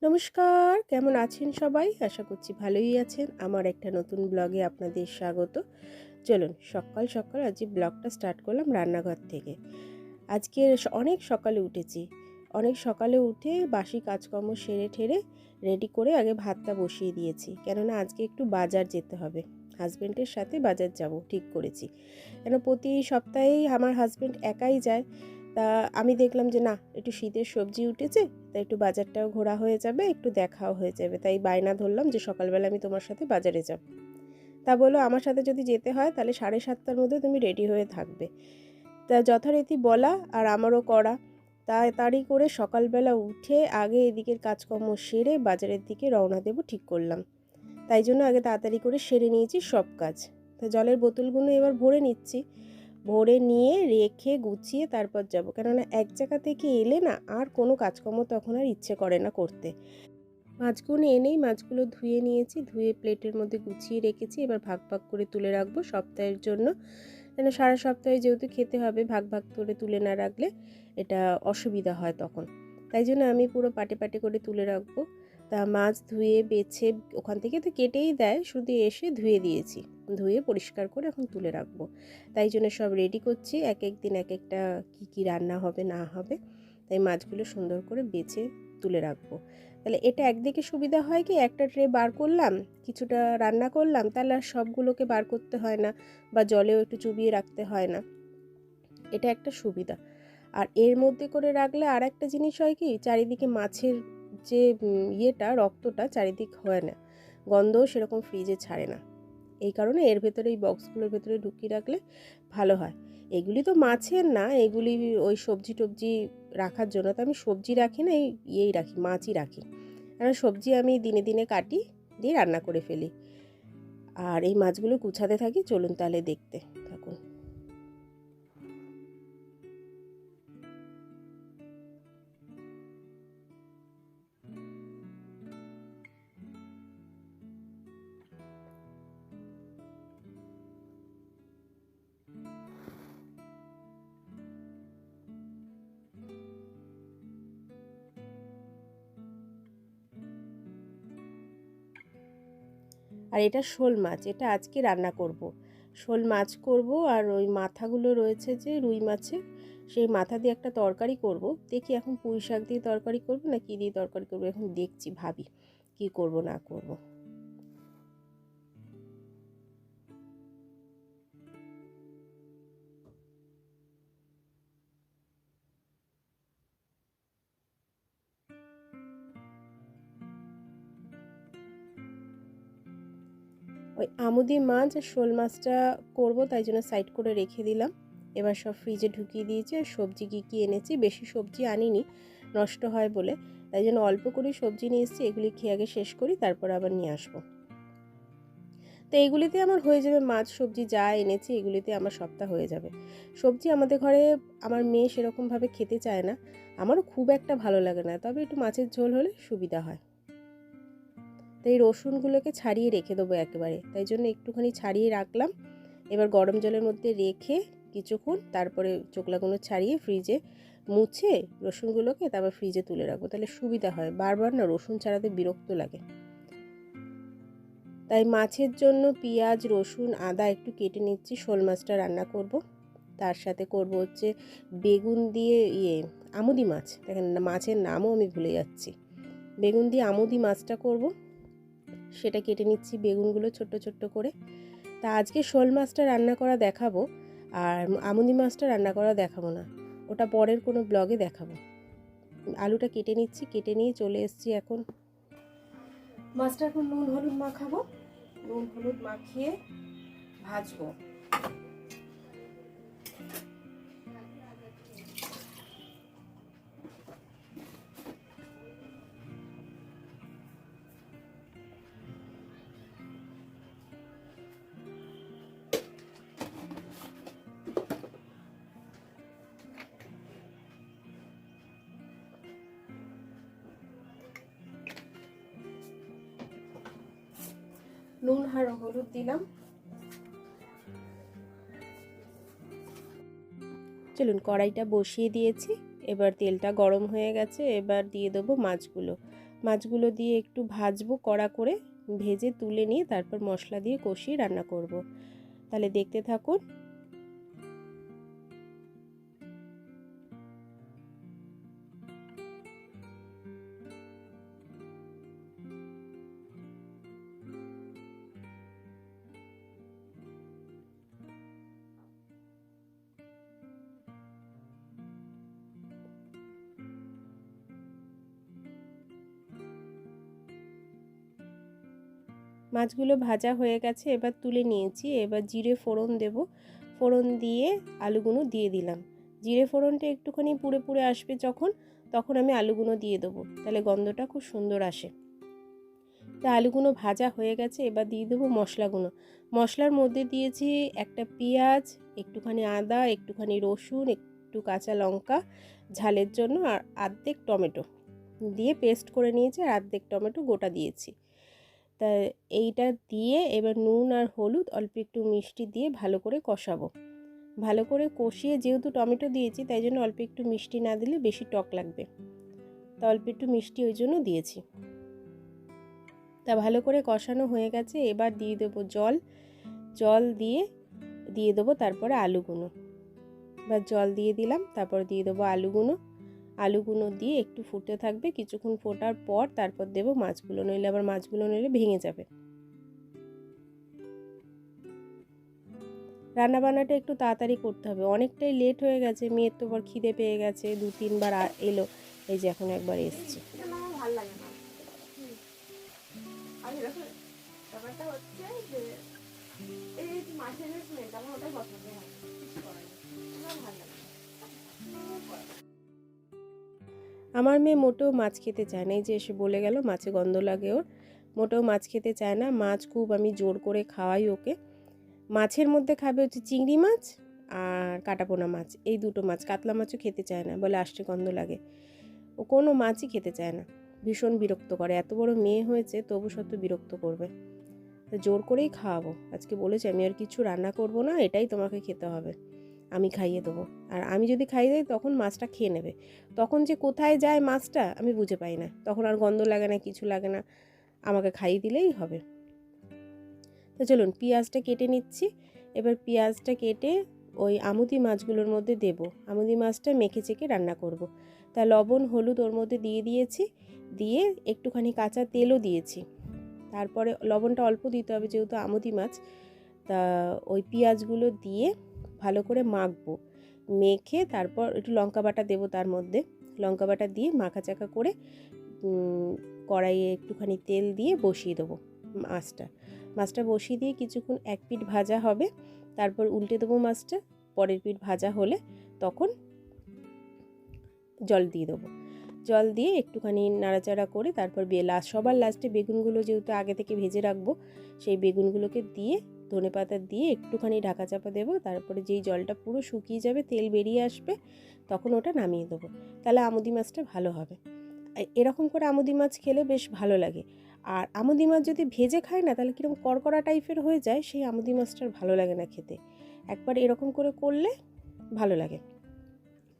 নমস্কার, কেমন আছেন সবাই? আশা করছি ভালোই আছেন। আমার একটা নতুন ব্লগে আপনাদের স্বাগত। চলুন সকাল সকাল আজকে ব্লগটা স্টার্ট করলাম রান্নাঘর থেকে। আজকে অনেক সকালে উঠেছি। অনেক সকালে উঠে বাসি কাজকর্ম সেরে ঠেরে রেডি করে আগে ভাতটা বসিয়ে দিয়েছি। কেননা আজকে একটু বাজার যেতে হবে। হাজব্যান্ডের সাথে বাজার যাব ঠিক করেছি। কেন প্রতি সপ্তাহেই আমার হাজব্যান্ড একাই যায়। তা আমি দেখলাম যে না, একটু শীতের সবজি উঠেছে, তাই একটু বাজারটাও ঘোরা হয়ে যাবে, একটু দেখাও হয়ে যাবে। তাই বায়না ধরলাম যে সকালবেলা আমি তোমার সাথে বাজারে যাব। তা বললো আমার সাথে যদি যেতে হয় তাহলে 7:30টার মধ্যে তুমি রেডি হয়ে থাকবে। তা যথারীতি বলা আর আমারও করা। তাড়াতাড়ি করে সকালবেলা উঠে আগে এদিকের কাজকর্ম সেরে বাজারের দিকে রওনা দেব ঠিক করলাম। তাই জন্য আগে তাড়াতাড়ি করে সেরে নিয়েছি সব কাজ। তা জলের বোতলগুলো এবার ভরে নিচ্ছি। ভরে নিয়ে রেখে গুছিয়ে তারপর যাব, কেননা এক জায়গা থেকে এলে না আর কোনো কাজকর্ম তখন আর ইচ্ছে করে না করতে। মাছগুলো এনেই মাছগুলো ধুয়ে নিয়েছি, ধুয়ে প্লেটের মধ্যে গুছিয়ে রেখেছি। এবার ভাগ ভাগ করে তুলে রাখবো সপ্তাহের জন্য, কেন সারা সপ্তাহে যেহেতু খেতে হবে, ভাগ ভাগ করে তুলে না রাখলে এটা অসুবিধা হয় তখন। তাই জন্য আমি পুরো পাটে পাটে করে তুলে রাখবো। তা মাছ ধুয়ে বেছে ওখান থেকে তো কেটেই দেয়, শুধু এসে ধুয়ে দিয়েছি, ধুয়ে পরিষ্কার করে এখন তুলে রাখবো। তাই জন্য সব রেডি করছি, এক এক দিন এক একটা কী রান্না হবে না হবে। তাই মাছগুলো সুন্দর করে বেছে তুলে রাখবো। তাহলে এটা একদিকে সুবিধা হয় কি, একটা ট্রে বার করলাম, কিছুটা রান্না করলাম, তাহলে আর সবগুলোকে বার করতে হয় না, বা জলেও একটু চুবিয়ে রাখতে হয় না। এটা একটা সুবিধা। আর এর মধ্যে করে রাখলে আর একটা জিনিস হয় কি, চারিদিকে মাছের যে ইয়েটা রক্তটা চারিদিক হয় না, গন্ধও সেরকম ফ্রিজে ছাড়ে না। এই কারণে এর ভেতরে এই বক্সগুলোর ভেতরে ঢুকিয়ে রাখলে ভালো হয়। এগুলি তো মাছের না, এগুলি ওই সবজি টবজি রাখার জন্য। তো আমি সবজি রাখি না, ইয়েই রাখি, মাছই রাখি। কারণ সবজি আমি দিনে দিনে কাটি, দিয়ে রান্না করে ফেলি। আর এই মাছগুলো গুছাতে থাকি, চলুন তাহলে দেখতে থাকুন। আর এটা শোল মাছ, এটা আজকে রান্না করব। শোল মাছ করব, আর ওই মাথাগুলো রয়েছে যে রুই মাছের, সেই মাথা দিয়ে একটা তরকারি করব। দেখি এখন পুঁই শাক দিয়ে তরকারি করব না কী দিয়ে তরকারি করব, এখন দেখছি, ভাবি কি করব না করব। ওই আমুদি মাছ আর শোল মাছটা করব, তাই জন্য সাইড করে রেখে দিলাম। এবার সব ফ্রিজে ঢুকিয়ে দিয়েছি। আর সবজি কী কী এনেছি, বেশি সবজি আনিনি, নষ্ট হয় বলে, তাই জন্য অল্প করেই সবজি নিয়ে এসেছি। এগুলি খেয়ে আগে শেষ করি, তারপর আবার নিয়ে আসবো। তো এইগুলিতে আমার হয়ে যাবে, মাছ সবজি যা এনেছি এগুলিতে আমার সপ্তাহ হয়ে যাবে। সবজি আমাদের ঘরে আমার মেয়ে সেরকমভাবে খেতে চায় না, আমারও খুব একটা ভালো লাগে না, তবে একটু মাছের ঝোল হলে সুবিধা হয়। তাই রসুনগুলোকে ছাড়িয়ে রেখে দেবো একেবারে, তাই জন্য একটুখানি ছাড়িয়ে রাখলাম। এবার গরম জলের মধ্যে রেখে কিছুক্ষণ তারপরে চোকলাগুলো ছাড়িয়ে ফ্রিজে মুছে রসুনগুলোকে তারপর ফ্রিজে তুলে রাখবো, তাহলে সুবিধা হয়। বারবার না রসুন ছাড়াতে বিরক্ত লাগে। তাই মাছের জন্য পেঁয়াজ রসুন আদা একটু কেটে নিচ্ছি, শোল মাছটা রান্না করব। তার সাথে করব হচ্ছে বেগুন দিয়ে আমুদি মাছ, দেখেন মাছের নামও আমি ভুলে যাচ্ছি। বেগুন দিয়ে আমুদি মাছটা করব, সেটা কেটে নিচ্ছি বেগুনগুলো ছোট্ট ছোট্ট করে। তা আজকে শোল মাছটা রান্না করা দেখাবো, আর আমুদি মাছটা রান্না করা দেখাবো না, ওটা পরের কোনো ব্লগে দেখাবো। আলুটা কেটে নিচ্ছি, কেটে নিয়ে চলে এসেছি এখন। মাছটা এখন নুন হলুদ মাখাবো, নুন হলুদ মাখিয়ে ভাজবো। নুন আর হলুদ দিলাম। চলুন কড়াইটা বসিয়ে দিয়েছি, এবার তেলটা গরম হয়ে গেছে, এবার দিয়ে দেবো মাছগুলো। মাছগুলো দিয়ে একটু ভাজবো কড়া করে, ভেজে তুলে নিয়ে তারপর মশলা দিয়ে কষিয়ে রান্না করব। তাহলে দেখতে থাকুন। মাছগুলো ভাজা হয়ে গেছে, এবার তুলে নিয়েছি। এবার জিরে ফোড়ন দেব, ফোড়ন দিয়ে আলুগুলো দিয়ে দিলাম। জিরে ফোড়নটা একটুখানি পুড়ে পুড়ে আসবে যখন, তখন আমি আলুগুলো দিয়ে দেবো, তাহলে গন্ধটা খুব সুন্দর আসে। তা আলুগুলো ভাজা হয়ে গেছে, এবার দিয়ে দেবো মশলাগুলো। মশলার মধ্যে দিয়েছি একটা পেঁয়াজ, একটুখানি আদা, একটুখানি রসুন, একটু কাঁচা লঙ্কা ঝালের জন্য, আর অর্ধেক টমেটো দিয়ে পেস্ট করে নিয়েছি, আর অর্ধেক টমেটো গোটা দিয়েছি। তা এইটা দিয়ে এবার নুন আর হলুদ অল্প একটু মিষ্টি দিয়ে ভালো করে কষাবো। ভালো করে কষিয়ে, যেহেতু টমেটো দিয়েছি তাই জন্য অল্প একটু মিষ্টি না দিলে বেশি টক লাগবে, তা অল্প একটু মিষ্টি ওই জন্য দিয়েছি। তা ভালো করে কষানো হয়ে গেছে, এবার দিয়ে দেবো জল। জল দিয়ে দেবো তারপরে আলুগুলো। এবার জল দিয়ে দিলাম, তারপর দিয়ে দেবো আলুগুলো দিয়ে একটু ফুটতে থাকবে। কিছুক্ষণ ফোটার পর তারপর দেবো মাছগুলো, নইলে আবার মাছগুলো ভেঙে যাবে। রান্নাবান্নাটা একটু তাড়াতাড়ি করতে হবে, অনেকটাই লেট হয়ে গেছে। মেয়ের তো আবার খিদে পেয়ে গেছে, 2-3 বার এলো, এই যে এখন একবার এসছে। ভালো লাগে না। আর এরকম ব্যাপারটা হচ্ছে যে এই মাছের স্মেলটা আমার ওটাই পছন্দ হয়, কিছু করার নেই, আমার ভালো লাগে। আমার মেয়ে মোটেও মাছ খেতে চায় না, এই যে এসে বলে গেল মাছে গন্ধ লাগে ওর। মোটেও মাছ খেতে চায় না। মাছ খুব আমি জোর করে খাওয়াই ওকে। মাছের মধ্যে খাবে হচ্ছে চিংড়ি মাছ আর কাটাপোনা মাছ, এই দুটো মাছ। কাতলা মাছও খেতে চায় না, বলে আসতে গন্ধ লাগে। ও কোনো মাছই খেতে চায় না, ভীষণ বিরক্ত করে। এত বড় মেয়ে হয়েছে তবু সত্য বিরক্ত করবে। জোর করেই খাওয়াবো। আজকে বলেছে আমি আর কিছু রান্না করব না, এটাই তোমাকে খেতে হবে, আমি খাইয়ে দেবো। আর আমি যদি খাইয়ে দিই তখন মাছটা খেয়ে নেবে। তখন যে কোথায় যায় মাছটা আমি বুঝে পাই না, তখন আর গন্ধ লাগে না, কিছু লাগে না, আমাকে খাইয়ে দিলেই হবে। তো চলুন পেঁয়াজটা কেটে নিচ্ছি। এবার পেঁয়াজটা কেটে ওই আমুদি মাছগুলোর মধ্যে দেব। আমুদি মাছটা মেখে চেখে রান্না করব। তা লবণ হলুদ ওর মধ্যে দিয়ে দিয়েছি, দিয়ে একটুখানি কাঁচা তেলও দিয়েছি। তারপরে লবণটা অল্প দিতে হবে যেহেতু আমুদি মাছ। তা ওই পেঁয়াজগুলো দিয়ে ভালো করে মাখবো। মেখে তারপর একটু লঙ্কা বাটা দেবো তার মধ্যে। লঙ্কা বাটা দিয়ে মাখাচাকা করে কড়াইয়ে একটুখানি তেল দিয়ে বসিয়ে দেবো মাছটা বসিয়ে দিয়ে কিছুক্ষণ এক পিঠ ভাজা হবে, তারপর উল্টে দেবো মাছটা। পরের পিঠ ভাজা হলে তখন জল দিয়ে দেবো। জল দিয়ে একটুখানি নাড়াচাড়া করে তারপর সবার লাস্টে বেগুনগুলো যেহেতু আগে থেকে ভেজে রাখবো, সেই বেগুনগুলোকে দিয়ে ধনেপাতা দিয়ে একটুখানি ঢাকা চাপা দেবো। তারপরে যেই জলটা পুরো শুকিয়ে যাবে, তেল বেরিয়ে আসবে, তখন ওটা নামিয়ে দেবো। তাহলে আমুদি মাছটা ভালো হবে। এরকম করে আমুদি মাছ খেলে বেশ ভালো লাগে। আর আমুদি মাছ যদি ভেজে খায় না, তাহলে কীরকম কড়কড়া টাইপের হয়ে যায়, সেই আমুদি মাছটার ভালো লাগে না খেতে। একবার এরকম করে করলে ভালো লাগে।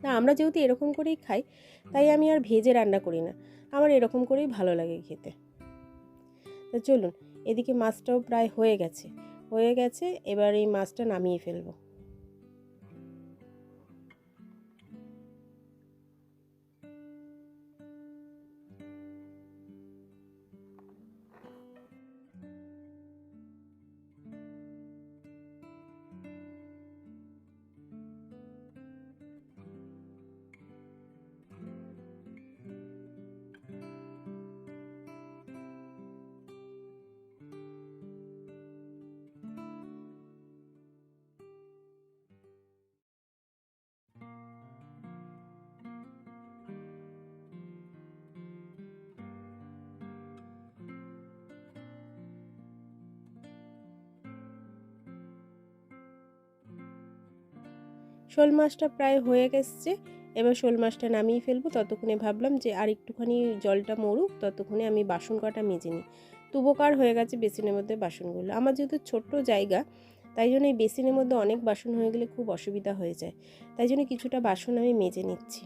না, আমরা যেহেতু এরকম করেই খাই, তাই আমি আর ভেজে রান্না করি না, আমার এরকম করেই ভালো লাগে খেতে। তা চলুন, এদিকে মাছটাও প্রায় হয়ে গেছে। এবার এই মাছটা নামিয়ে ফেলবো। শোল মাছটা প্রায় হয়ে গেছে, এবার শোল মাছটা নামিয়ে ফেলবো। ততক্ষণে ভাবলাম যে আর একটুখানি জলটা মরুক, ততক্ষণে আমি বাসন কটা মেজে নিই। তুবোকার হয়ে গেছে বেসিনের মধ্যে বাসনগুলো। আমার যেহেতু ছোট্ট জায়গা, তাই জন্য এই বেসিনের মধ্যে অনেক বাসন হয়ে গেলে খুব অসুবিধা হয়ে যায়, তাই জন্য কিছুটা বাসন আমি মেজে নিচ্ছি।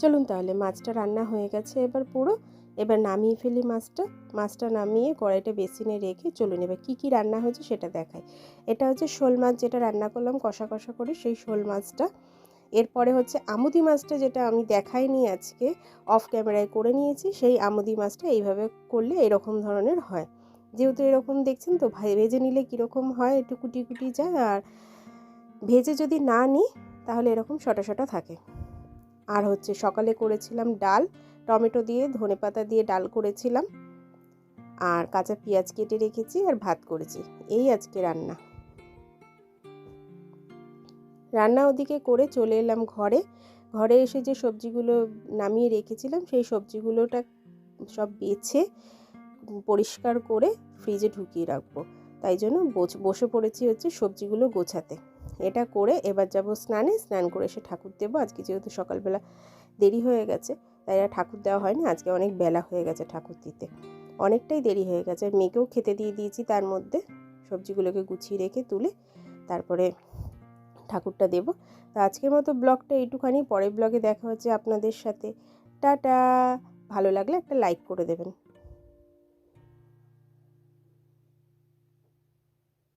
চলুন তাহলে, মাছটা রান্না হয়ে গেছে এবার পুরো। এবার নামিয়ে ফেলি মাছটা নামিয়ে কড়াইটা বেসিনে রেখে চলুন এবার কী কী রান্না হয়েছে সেটা দেখাই। এটা হচ্ছে শোল মাছ, যেটা রান্না করলাম কষা কষা করে, সেই শোল মাছটা। এরপরে হচ্ছে আমুদি মাছটা, যেটা আমি দেখাইনি আজকে, অফ ক্যামেরায় করে নিয়েছি। সেই আমুদি মাছটা এইভাবে করলে এরকম ধরনের হয়। যেহেতু এরকম দেখছেন তো, ভেজে নিলে কীরকম হয়, একটু কুটি কুটি যায়, আর ভেজে যদি না নিই তাহলে এরকম শটা শটা থাকে। আর হচ্ছে সকালে করেছিলাম ডাল, টমেটো দিয়ে ধনেপাতা দিয়ে ডাল করেছিলাম, আর কাঁচা পেঁয়াজ কেটে রেখেছি, আর ভাত করেছি। এই আজকে রান্না ওদিকে করে চলে এলাম ঘরে এসে যে সবজিগুলো নামিয়ে রেখেছিলাম সেই সবজিগুলোটা সব বেছে পরিষ্কার করে ফ্রিজে ঢুকিয়ে রাখবো। তাই জন্য বসে পড়েছি হচ্ছে সবজিগুলো গোছাতে। এটা করে এবার যাব স্নান করে এসে ঠাকুর দেবো। আজকে যেহেতু সকালবেলা দেরি হয়ে গেছে, তাই আর ঠাকুর দেওয়া হয়নি। আজকে অনেক বেলা হয়ে গেছে ঠাকুর দিতে, অনেকটাই দেরি হয়ে গেছে। মেয়েকেও খেতে দিয়ে দিয়েছি, তার মধ্যে সবজিগুলোকে গুছিয়ে রেখে তুলে তারপরে ঠাকুরটা দেব। তো আজকের মতো ব্লগটা এইটুখানি, পরের ব্লগে দেখা হচ্ছে আপনাদের সাথে। টাটা। ভালো লাগলে একটা লাইক করে দেবেন।